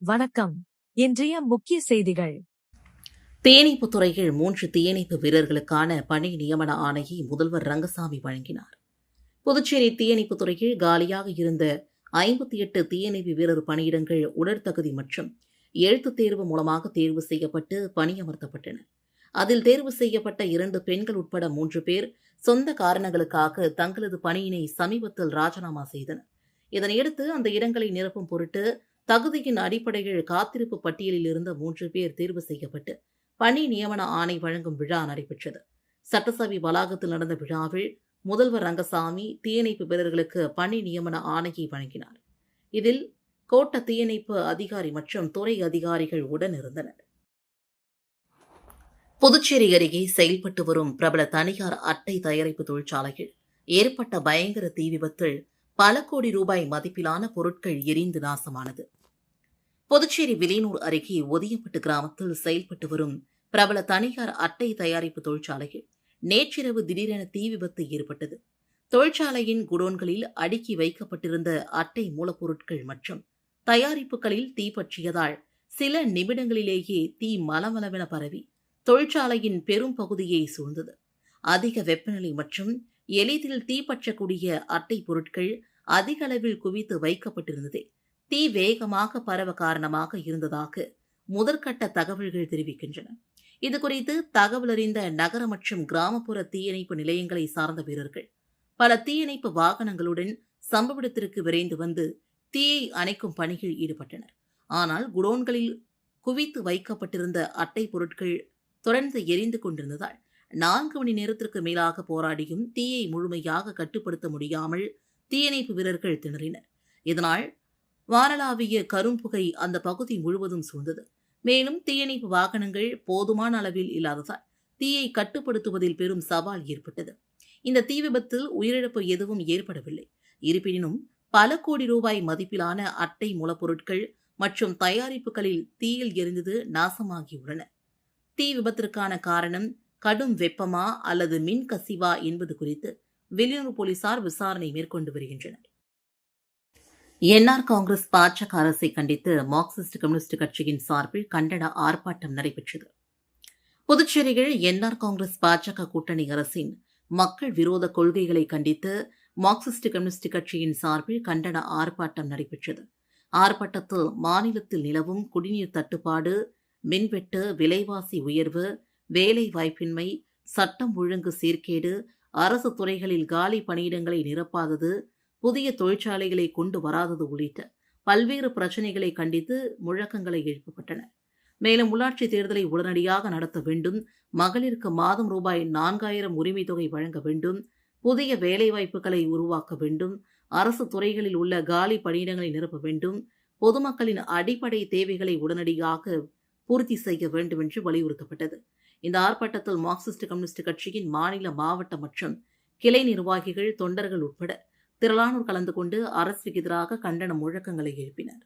வணக்கம். இன்றைய முக்கிய செய்திகள். தேனீப்புத் துறையில் 3 தீயணைப்பு வீரர்களுக்கான பணி நியமன ஆணையை முதல்வர் ரங்கசாமி வழங்கினார். புதுச்சேரி தீயணைப்புத் துறையில் காலியாக இருந்த 58 தீயணைப்பு வீரர் பணியிடங்கள் உடற்தகுதி மற்றும் எழுத்துத் தேர்வு மூலமாக தேர்வு செய்யப்பட்டு பணியமர்த்தப்பட்டனர். அதில் தேர்வு செய்யப்பட்ட 2 பெண்கள் உட்பட 3 பேர் சொந்த காரணங்களுக்காக தங்களது பணியினை சமீபத்தில் ராஜினாமா செய்தனர். இதனையடுத்து அந்த இடங்களை நிரப்பும் பொருட்டு தகுதியின் அடிப்படையில் காத்திருப்பு பட்டியலில் இருந்த 3 பேர் தேர்வு செய்யப்பட்டு பணி நியமன ஆணை வழங்கும் விழா நடைபெற்றது. சட்டசபை வளாகத்தில் நடந்த விழாவில் முதல்வர் ரங்கசாமி தீயணைப்பு வீரர்களுக்கு பணி நியமன ஆணையை வழங்கினார். இதில் கோட்ட தீயணைப்பு அதிகாரி மற்றும் துறை அதிகாரிகள் உடனிருந்தனர். புதுச்சேரி அருகே செயல்பட்டு வரும் பிரபல தனியார் அட்டை தயாரிப்பு தொழிற்சாலையில் ஏற்பட்ட பயங்கர தீ விபத்தில் பல கோடி ரூபாய் மதிப்பிலான பொருட்கள் எரிந்து நாசமானது. புதுச்சேரி வில்லியனூர் அருகே ஒதியப்பட்டு கிராமத்தில் செயல்பட்டு வரும் பிரபல தனியார் அட்டை தயாரிப்பு தொழிற்சாலையில் நேற்றிரவு திடீரென தீ விபத்து ஏற்பட்டது. தொழிற்சாலையின் குடோன்களில் அடுக்கி வைக்கப்பட்டிருந்த அட்டை மூலப்பொருட்கள் மற்றும் தயாரிப்புகளில் தீ பற்றியதால் சில நிமிடங்களிலேயே தீ மலமளவென பரவி தொழிற்சாலையின் பெரும் பகுதியை சூழ்ந்தது. அதிக வெப்பநிலை மற்றும் எளிதில் தீப்பற்றக்கூடிய அட்டை பொருட்கள் அதிக அளவில் குவித்து வைக்கப்பட்டிருந்ததே தீ வேகமாக பரவ காரணமாக இருந்ததாக முதற்கட்ட தகவல்கள் தெரிவிக்கின்றன. இதுகுறித்து தகவல் அறிந்த நகர மற்றும் கிராமப்புற தீயணைப்பு நிலையங்களை சார்ந்த வீரர்கள் பல தீயணைப்பு வாகனங்களுடன் சம்பவ இடத்திற்கு விரைந்து வந்து தீயை அணைக்கும் பணியில் ஈடுபட்டனர். ஆனால் குடோன்களில் குவித்து வைக்கப்பட்டிருந்த அட்டை பொருட்கள் தொடர்ந்து எரிந்து கொண்டிருந்ததால் 4 மணி நேரத்திற்கு மேலாக போராடியும் தீயை முழுமையாக கட்டுப்படுத்த முடியாமல் தீயணைப்பு வீரர்கள் திணறினர். இதனால் வானளாவிய கரும்புகை அந்த பகுதி முழுவதும் சூழ்ந்தது. மேலும் தீயணைப்பு வாகனங்கள் போதுமான அளவில் இல்லாததால் தீயை கட்டுப்படுத்துவதில் பெரும் சவால் ஏற்பட்டது. இந்த தீ விபத்தில் உயிரிழப்பு எதுவும் ஏற்படவில்லை. இருப்பினும் பல கோடி ரூபாய் மதிப்பிலான அட்டை மூலப்பொருட்கள் மற்றும் தயாரிப்புகளில் தீயில் எரிந்தது நாசமாகியுள்ளன. தீ விபத்திற்கான காரணம் கடும் வெப்பமா அல்லது மின் கசிவா என்பது குறித்து வில்லியனூர் போலீசார் விசாரணை மேற்கொண்டு வருகின்றனர். என்ஆர் காங்கிரஸ் பாஜக அரசை கண்டித்து மார்க்சிஸ்ட் கம்யூனிஸ்ட் கட்சியின் சார்பில் கண்டன ஆர்ப்பாட்டம் நடைபெற்றது. புதுச்சேரியில் என்ஆர் காங்கிரஸ் பாஜக கூட்டணி அரசின் மக்கள் விரோத கொள்கைகளை கண்டித்து மார்க்சிஸ்ட் கம்யூனிஸ்ட் கட்சியின் சார்பில் கண்டன ஆர்ப்பாட்டம் நடைபெற்றது. ஆர்ப்பாட்டத்தில் மாநிலத்தில் நிலவும் குடிநீர் தட்டுப்பாடு, மின்வெட்டு, விலைவாசி உயர்வு, வேலை வாய்ப்பின்மை, சட்டம் ஒழுங்கு சீர்கேடு, அரசு துறைகளில் காலி பணியிடங்களை நிரப்பாதது, புதிய தொழிற்சாலைகளை கொண்டு வராதது உள்ளிட்ட பல்வேறு பிரச்சினைகளை கண்டித்து முழக்கங்களை எழுப்பப்பட்டன. மேலும் உள்ளாட்சி தேர்தலை உடனடியாக நடத்த வேண்டும், மகளிருக்கு மாதம் ரூபாய் 4000 உரிமை தொகை வழங்க வேண்டும், புதிய வேலைவாய்ப்புகளை உருவாக்க வேண்டும், அரசு துறைகளில் உள்ள காலி பணியிடங்களை நிரப்ப வேண்டும், பொதுமக்களின் அடிப்படை தேவைகளை உடனடியாக பூர்த்தி செய்ய வேண்டும் என்று வலியுறுத்தப்பட்டது. இந்த ஆர்ப்பாட்டத்தில் மார்க்சிஸ்ட் கம்யூனிஸ்ட் கட்சியின் மாநில, மாவட்ட மற்றும் கிளை நிர்வாகிகள், தொண்டர்கள் உட்பட திரளானோர் கலந்து கொண்டு அரசுக்கு எதிராக கண்டன முழக்கங்களை எழுப்பினர்.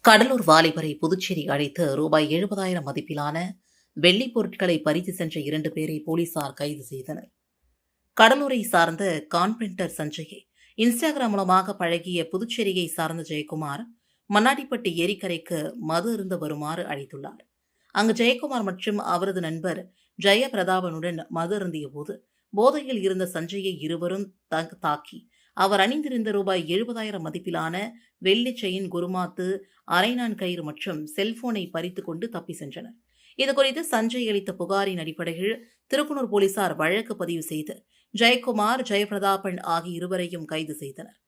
கடலூர் வாலிபரை புதுச்சேரி அழைத்து ரூபாய் 70,000 மதிப்பிலான வெள்ளிப் பொருட்களை பறித்து சென்ற 2 பேரை போலீசார் கைது செய்தனர். கடலூரை சார்ந்த கார்பெண்டர் சஞ்சயை இன்ஸ்டாகிராம் மூலமாக பழகிய புதுச்சேரியை சார்ந்த ஜெயக்குமார் மண்ணாடிப்பட்டி ஏரிக்கரைக்கு மது அருந்த வருமாறு அழைத்துள்ளார். அங்கு ஜெயக்குமார் மற்றும் அவரது நண்பர் ஜெயபிரதாபனுடன் மது அருந்திய போது போதையில் இருந்த சஞ்சயை இருவரும் தாக்கி அவர் அணிந்திருந்த ரூபாய் 70,000 மதிப்பிலான வெள்ளி செயின், குருமாத்து, அரைநான் கயிறு மற்றும் செல்போனை பறித்துக் கொண்டு தப்பி சென்றனர். இதுகுறித்து சஞ்சய் அளித்த புகாரின் அடிப்படையில் திருக்குனூர் போலீசார் வழக்கு பதிவு செய்து ஜெயக்குமார், ஜெயபிரதாபன் ஆகிய இருவரையும் கைது செய்தனர்.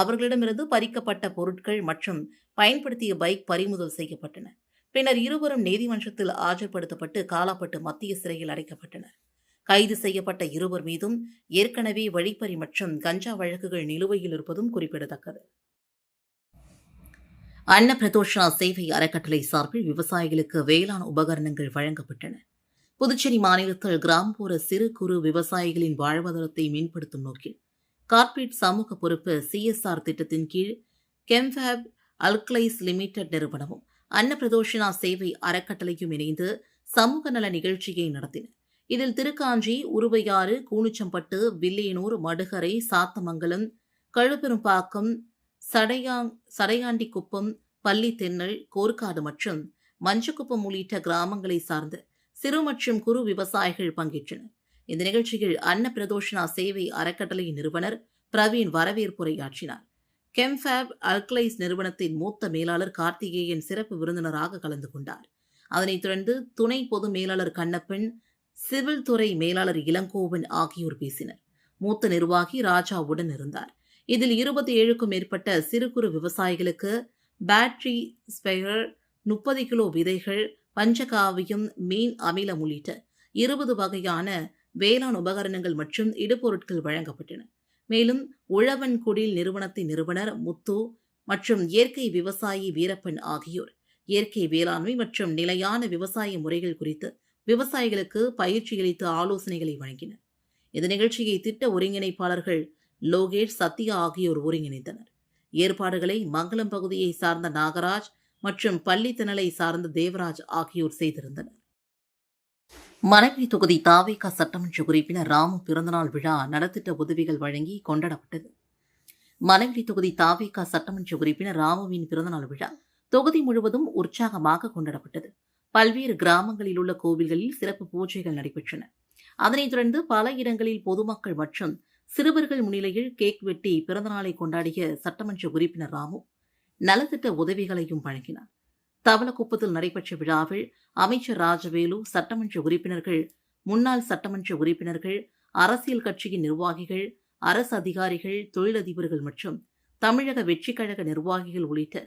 அவர்களிடமிருந்து பறிக்கப்பட்ட பொருட்கள் மற்றும் பயன்படுத்திய பைக் பறிமுதல் செய்யப்பட்டன. பின்னர் இருவரும் நீதிமன்றத்தில் ஆஜர்படுத்தப்பட்டு காலாப்பட்டு மத்திய சிறையில் அடைக்கப்பட்டனர். கைது செய்யப்பட்ட இருவர் மீதும் ஏற்கனவே வழிப்பறி மற்றும் கஞ்சா வழக்குகள் நிலுவையில் இருப்பதும் குறிப்பிடத்தக்கது. அன்னப்பிரதோஷா சேவை அறக்கட்டளை சார்பில் விவசாயிகளுக்கு வேளாண் உபகரணங்கள் வழங்கப்பட்டன. புதுச்சேரி மாநிலத்தில் கிராமப்புற சிறு குறு விவசாயிகளின் வாழ்வாதாரத்தை மேம்படுத்தும் நோக்கில் கார்ப்பரேட் சமூக பொறுப்பு CSR திட்டத்தின் கீழ் கெம்ஃபேப் அல்கலைஸ் லிமிடெட் நிறுவனமும் அன்னப்பிரதோஷனா சேவை அறக்கட்டளையும் இணைந்து சமூக நல நிகழ்ச்சியை நடத்தின. இதில் திருக்காஞ்சி, உருவையாறு, கூனிச்சம்பட்டு, வில்லியனூர், மடுகரை, சாத்தமங்கலம், கழுப்பெரும்பாக்கம், சடையாண்டிக்குப்பம், பள்ளி தென்னல், கோர்க்காடு மற்றும் மஞ்சக்குப்பம் உள்ளிட்ட கிராமங்களை சார்ந்த சிறு மற்றும் குறு விவசாயிகள் பங்கேற்றனர். இந்த நிகழ்ச்சியில் அன்னப்பிரதோஷனா சேவை அறக்கட்டளையின் நிறுவனர் பிரவீன் வரவேற்புரையாற்றினார். கெம்ஃபேப் அல்கலைஸ் நிறுவனத்தின் மூத்த மேலாளர் கார்த்திகேயன் சிறப்பு விருந்தினராக கலந்து கொண்டார். அதனைத் தொடர்ந்து துணை பொது மேலாளர் கண்ணப்பன், சிவில் துறை மேலாளர் இளங்கோவன் ஆகியோர் பேசினர். மூத்த நிர்வாகி ராஜா உடன் இருந்தார். இதில் 27க்கும் மேற்பட்ட சிறு குறு விவசாயிகளுக்கு பேட்டரி ஸ்பெயர், 30 கிலோ விதைகள், பஞ்சகாவியம், மீன் அமிலம் உள்ளிட்ட 20 வகையான வேளாண் உபகரணங்கள் மற்றும் இடுபொருட்கள் வழங்கப்பட்டன. மேலும் உழவன் குடில் நிறுவனத்தின் நிறுவனர் முத்து மற்றும் இயற்கை விவசாயி வீரப்பன் ஆகியோர் இயற்கை வேளாண்மை மற்றும் நிலையான விவசாய முறைகள் குறித்து விவசாயிகளுக்கு பயிற்சியளித்து ஆலோசனைகளை வழங்கினர். இந்த நிகழ்ச்சியை திட்ட ஒருங்கிணைப்பாளர்கள் லோகேஷ், சத்யா ஆகியோர் ஒருங்கிணைத்தனர். ஏற்பாடுகளை மங்களம் பகுதியை சார்ந்த நாகராஜ் மற்றும் பள்ளித்திணலை சார்ந்த தேவராஜ் ஆகியோர் செய்திருந்தனர். மணலி தொகுதி தாவேகா சட்டமன்ற உறுப்பினர் ராமு பிறந்தநாள் விழா நலத்திட்ட உதவிகள் வழங்கி கொண்டாடப்பட்டது. மணலி தொகுதி தாவேகா சட்டமன்ற உறுப்பினர் ராமுவின் பிறந்தநாள் விழா தொகுதி முழுவதும் உற்சாகமாக கொண்டாடப்பட்டது. பல்வேறு கிராமங்களில் உள்ள கோவில்களில் சிறப்பு பூஜைகள் நடைபெற்றன. அதனைத் தொடர்ந்து பல இடங்களில் பொதுமக்கள் மற்றும் சிறுவர்கள் முன்னிலையில் கேக் வெட்டி பிறந்தநாளை கொண்டாடிய சட்டமன்ற உறுப்பினர் ராமு நலத்திட்ட உதவிகளையும் வழங்கினார். தவளக்குப்பத்தில் நடைபெற்ற விழாவில் அமைச்சர் ராஜவேலு, சட்டமன்ற உறுப்பினர்கள், முன்னாள் சட்டமன்ற உறுப்பினர்கள், அரசியல் கட்சியின் நிர்வாகிகள், அரசு அதிகாரிகள், தொழிலதிபர்கள் மற்றும் தமிழக வெற்றிக் கழக நிர்வாகிகள் உள்ளிட்ட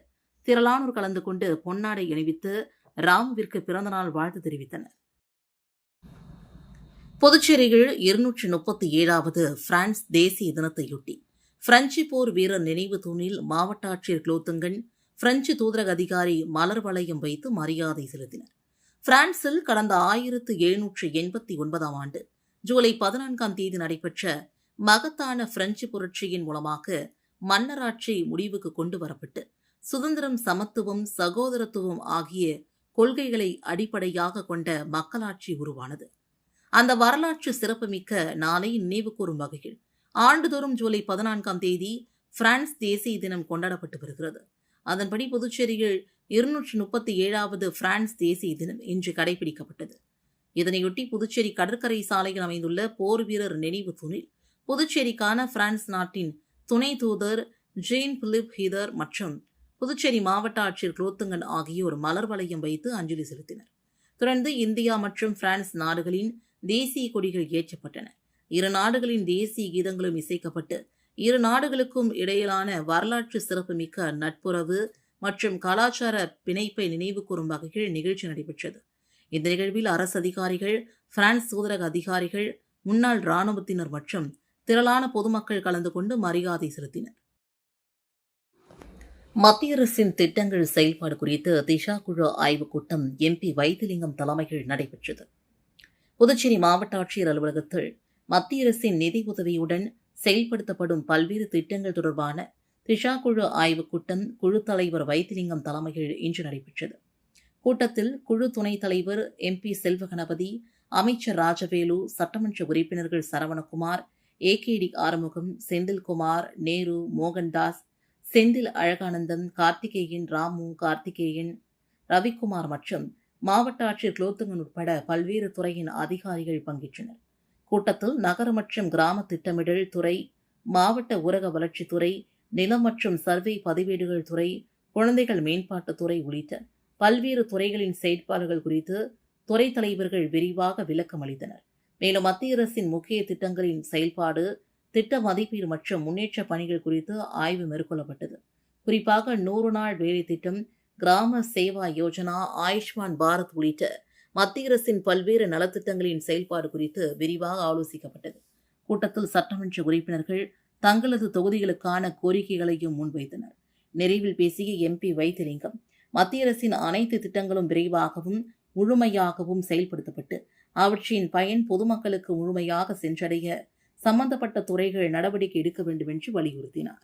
திரளானோர் கலந்து கொண்டு பொன்னாடை அணிவித்து ராமுவிற்கு பிறந்தநாள் வாழ்த்து தெரிவித்தனர். புதுச்சேரியில் 237வது பிரான்ஸ் தேசிய தினத்தையொட்டி பிரெஞ்சு போர் வீரர் நினைவு தூணில் மாவட்ட ஆட்சியர் குலோத்துங்கன், பிரெஞ்சு தூதரக அதிகாரி மலர் வளையம் வைத்து மரியாதை செலுத்தினர். பிரான்சில் கடந்த 1789 ஆண்டு ஜூலை 14 நடைபெற்ற மகத்தான பிரெஞ்சு புரட்சியின் மூலமாக மன்னராட்சி முடிவுக்கு கொண்டு வரப்பட்டு சுதந்திரம், சமத்துவம், சகோதரத்துவம் ஆகிய கொள்கைகளை அடிப்படையாக கொண்ட மக்களாட்சி உருவானது. அந்த வரலாற்று சிறப்புமிக்க நாளை நினைவு கூறும் வகையில் ஆண்டுதோறும் ஜூலை 14 பிரான்ஸ் தேசிய தினம் கொண்டாடப்பட்டு வருகிறது. அதன்படி புதுச்சேரியில் 237வது பிரான்ஸ் தேசிய தினம் இன்று கடைபிடிக்கப்பட்டது. இதனையொட்டி புதுச்சேரி கடற்கரை சாலையில் அமைந்துள்ள போர் வீரர் நினைவு தூணில் புதுச்சேரிக்கான பிரான்ஸ் நாட்டின் துணை தூதர் ஜீன் பிலிப் ஹீதர் மற்றும் புதுச்சேரி மாவட்ட ஆட்சியர் குலோத்துங்கன் ஆகியோர் மலர் வளையம் வைத்து அஞ்சலி செலுத்தினர். தொடர்ந்து இந்தியா மற்றும் பிரான்ஸ் நாடுகளின் தேசிய கொடிகள் ஏற்றப்பட்டன. இரு நாடுகளின் தேசிய கீதங்களும் இசைக்கப்பட்டு இரு நாடுகளுக்கும் இடையிலான வரலாற்று சிறப்புமிக்க நட்புறவு மற்றும் கலாச்சார பிணைப்பை நினைவு கூறும் வகையில் நிகழ்ச்சி நடைபெற்றது. இந்த நிகழ்வில் அரசு அதிகாரிகள், பிரான்ஸ் தூதரக அதிகாரிகள், முன்னாள் இராணுவத்தினர் மற்றும் திரளான பொதுமக்கள் கலந்து கொண்டு மரியாதை செலுத்தினர். மத்திய அரசின் திட்டங்கள் செயல்பாடு குறித்து திஷா குழு ஆய்வுக் கூட்டம் MP வைத்திலிங்கம் தலைமையில் நடைபெற்றது. புதுச்சேரி மாவட்ட ஆட்சியர் அலுவலகத்தில் மத்திய அரசின் நிதி உதவியுடன் செயல்படுத்தப்படும் பல்வேறு திட்டங்கள் தொடர்பான திஷா குழு ஆய்வுக் கூட்டம் குழு தலைவர் வைத்திலிங்கம் தலைமையில் இன்று நடைபெற்றது. கூட்டத்தில் குழு துணைத் தலைவர் MP செல்வகணபதி, அமைச்சர் ராஜவேலு, சட்டமன்ற உறுப்பினர்கள் சரவணகுமார், AKD ஆறுமுகம், செந்தில்குமார், நேரு, மோகன்தாஸ், செந்தில் அழகானந்தம், கார்த்திகேயன், ராமு, கார்த்திகேயன், ரவிக்குமார் மற்றும் மாவட்ட ஆட்சியர் குலோத்துங்கன் உட்பட பல்வேறு துறையின் அதிகாரிகள் பங்கேற்றனர். கூட்டத்தில் நகர மற்றும் கிராம திட்டமிடல் துறை, மாவட்ட ஊரக வளர்ச்சித்துறை, நிலம் மற்றும் சர்வே பதிவேடுகள் துறை, குழந்தைகள் மேம்பாட்டுத்துறை உள்ளிட்ட பல்வேறு துறைகளின் செயற்பாடுகள் குறித்து துறை தலைவர்கள் விரிவாக விளக்கம் அளித்தனர். மேலும் மத்திய அரசின் முக்கிய திட்டங்களின் செயல்பாடு, திட்ட மதிப்பீடு மற்றும் முன்னேற்ற பணிகள் குறித்து ஆய்வு மேற்கொள்ளப்பட்டது. குறிப்பாக 100 நாள் வேலை திட்டம், கிராம சேவா யோஜனா, ஆயுஷ்மான் பாரத் உள்ளிட்ட மத்திய அரசின் பல்வேறு நலத்திட்டங்களின் செயல்பாடு குறித்து விரிவாக ஆலோசிக்கப்பட்டது. கூட்டத்தில் சட்டமன்ற உறுப்பினர்கள் தங்களது தொகுதிகளுக்கான கோரிக்கைகளையும் முன்வைத்தனர். நிறைவில் பேசிய MP வைத்திலிங்கம், மத்திய அரசின் அனைத்து திட்டங்களும் விரைவாகவும் முழுமையாகவும் செயல்படுத்தப்பட்டு அவற்றின் பயன் பொதுமக்களுக்கு முழுமையாக சென்றடைய சம்பந்தப்பட்ட துறைகள் நடவடிக்கை எடுக்க வேண்டும் என்று வலியுறுத்தினார்.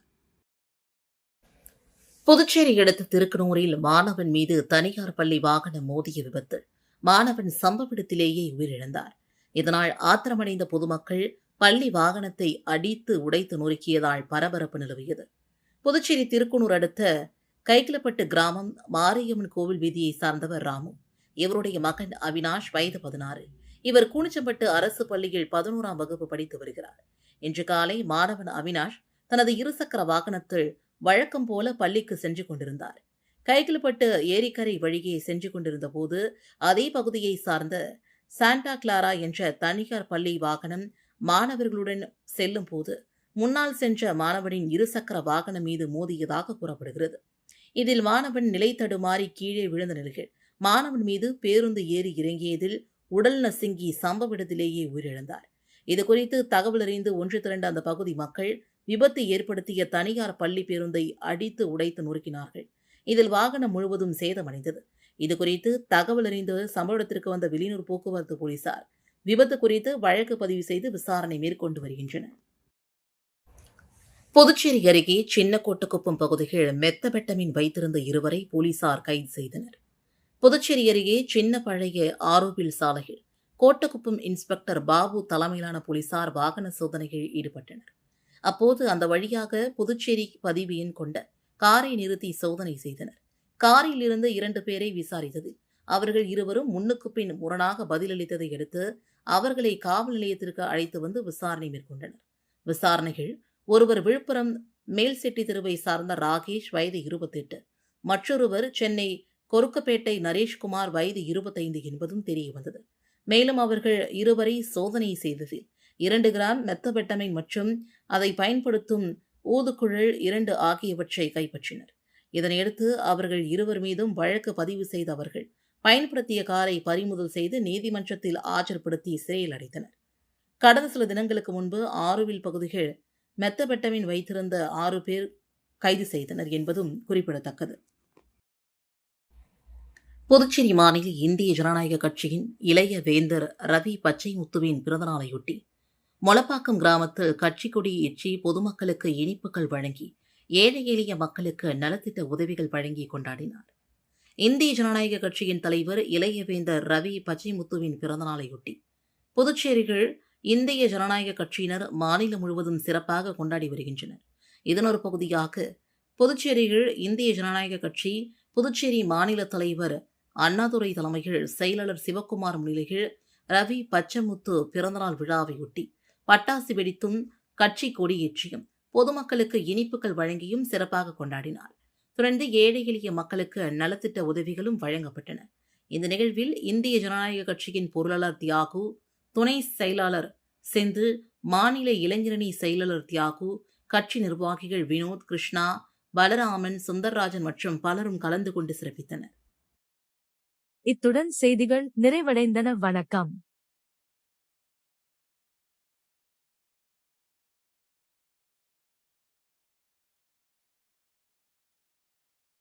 புதுச்சேரி அடுத்த திருக்கனூரில் மாணவன் மீது தனியார் பள்ளி வாகனம் மோதிய விபத்தில் மாணவன் சம்பவ இடத்திலேயே உயிரிழந்தார். இதனால் ஆத்திரமடைந்த பொதுமக்கள் பள்ளி வாகனத்தை அடித்து உடைத்து நொறுக்கியதால் பரபரப்பு நிலவியது. புதுச்சேரி திருக்கனூர் அடுத்த கைக்கிலப்பட்டு கிராமம் மாரியம்மன் கோவில் வீதியை சார்ந்தவர் ராமு. இவருடைய மகன் அவினாஷ் வயது 16. இவர் கூனிச்சம்பட்டு அரசு பள்ளியில் 11ஆம் வகுப்பு படித்து வருகிறார். இன்று காலை மாணவன் அவினாஷ் தனது இருசக்கர வாகனத்தில் வழக்கம் போல பள்ளிக்கு சென்று கொண்டிருந்தார். கைக்கிலப்பட்டு ஏரிக்கரை வழியே சென்று கொண்டிருந்த போது அதே பகுதியை சார்ந்த சாண்டா கிளாரா என்ற தனியார் பள்ளி வாகனம் மாணவர்களுடன் செல்லும் போது முன்னால் சென்ற மாணவனின் இருசக்கர வாகனம் மீது மோதியதாக கூறப்படுகிறது. இதில் மாணவன் நிலை தடுமாறி கீழே விழுந்த நிலையில் மாணவன் மீது பேருந்து ஏறி இறங்கியதில் உடல் நசுங்கி சம்பவ இடத்திலேயே உயிரிழந்தார். இதுகுறித்து தகவல் அறிந்து ஒன்று திரண்ட அந்த பகுதி மக்கள் விபத்து ஏற்படுத்திய தனியார் பள்ளி பேருந்தை அடித்து உடைத்து நொறுக்கினார்கள். இதில் வாகனம் முழுவதும் சேதமடைந்தது. இதுகுறித்து தகவல் அறிந்து சம்பவ இடத்திற்கு வந்த வெளியூர் போக்குவரத்து போலீசார் விபத்து குறித்து வழக்கு பதிவு செய்து விசாரணை மேற்கொண்டு வருகின்றனர். புதுச்சேரி அருகே சின்னக்கோட்டக்குப்பம் பகுதியில் மெத்தபெட்டமின் வைத்திருந்த இருவரை போலீசார் கைது செய்தனர். புதுச்சேரி அருகே சின்ன பழைய ஆரோவில் சாலையில் கோட்டக்குப்பம் இன்ஸ்பெக்டர் பாபு தலைமையிலான போலீசார் வாகன சோதனையில் ஈடுபட்டனர். அப்போது அந்த வழியாக புதுச்சேரி பதிவு எண் கொண்ட காரை நிறுத்தி சோதனை செய்தனர். காரில் இருந்து 2 பேரை விசாரித்தது. அவர்கள் இருவரும் முன்னுக்கு பின் முரணாக பதிலளித்ததை அடுத்து அவர்களை காவல் நிலையத்திற்கு அழைத்து வந்து விசாரணை மேற்கொண்டனர். விசாரணைகள் ஒருவர் விழுப்புரம் மேல்செட்டி தெருவை சார்ந்த ராகேஷ் வயது 28, மற்றொருவர் சென்னை கொருக்கப்பேட்டை நரேஷ்குமார் வயது 25 என்பதும் தெரியவந்தது. மேலும் அவர்கள் இருவரை சோதனை செய்ததில் 2 கிராம் மெத்தபெட்டமைன் மற்றும் அதை பயன்படுத்தும் ஊதுகுழல் 2 ஆகியவற்றை கைப்பற்றினர். இதனையடுத்து அவர்கள் இருவர் மீதும் வழக்கு பதிவு செய்த அவர்கள் பயன்படுத்திய காரை பறிமுதல் செய்து நீதிமன்றத்தில் ஆஜர்படுத்தி சிறையில் அடைத்தனர். கடந்த சில தினங்களுக்கு முன்பு ஆரோவில் பகுதியில் மெத்தபெட்டமின் வைத்திருந்த 6 பேர் கைது செய்தனர் என்பதும் குறிப்பிடத்தக்கது. புதுச்சேரி மாநில இந்திய ஜனநாயக கட்சியின் இளைய வேந்தர் ரவி பச்சைமுத்துவின் பிறந்தநாளையொட்டி மொளப்பாக்கம் கிராமத்தில் கட்சி கொடி ஏற்றி பொதுமக்களுக்கு இனிப்புகள் வழங்கி ஏழை எளிய மக்களுக்கு நலத்திட்ட உதவிகள் வழங்கி கொண்டாடினார். இந்திய ஜனநாயக கட்சியின் தலைவர் இளைய வேந்தர் ரவி பச்சைமுத்துவின் பிறந்தநாளையொட்டி புதுச்சேரியில் இந்திய ஜனநாயக கட்சியினர் மாநிலம் முழுவதும் சிறப்பாக கொண்டாடி வருகின்றனர். இதன் ஒரு பகுதியாக புதுச்சேரியில் இந்திய ஜனநாயக கட்சி புதுச்சேரி மாநில தலைவர் அண்ணாதுரை தலைமையில் செயலாளர் சிவக்குமார் முன்னிலையில் ரவி பச்சமுத்து பிறந்தநாள் விழாவையொட்டி பட்டாசு வெடித்தும் கட்சி கொடியேற்றியும் பொதுமக்களுக்கு இனிப்புகள் வழங்கியும் சிறப்பாக கொண்டாடினார். தொடர்ந்து ஏழை எளிய மக்களுக்கு நலத்திட்ட உதவிகளும் வழங்கப்பட்டன. இந்த நிகழ்வில் இந்திய ஜனநாயக கட்சியின் பொருளாளர் தியாகு, துணை செயலாளர் செந்தில், மாநில இளைஞரணி செயலாளர் தியாகு, கட்சி நிர்வாகிகள் வினோத், கிருஷ்ணா, பலராமன், சுந்தர்ராஜன் மற்றும் பலரும் கலந்து கொண்டு சிறப்பித்தனர். இத்துடன் செய்திகள் நிறைவடைந்தன. வணக்கம்.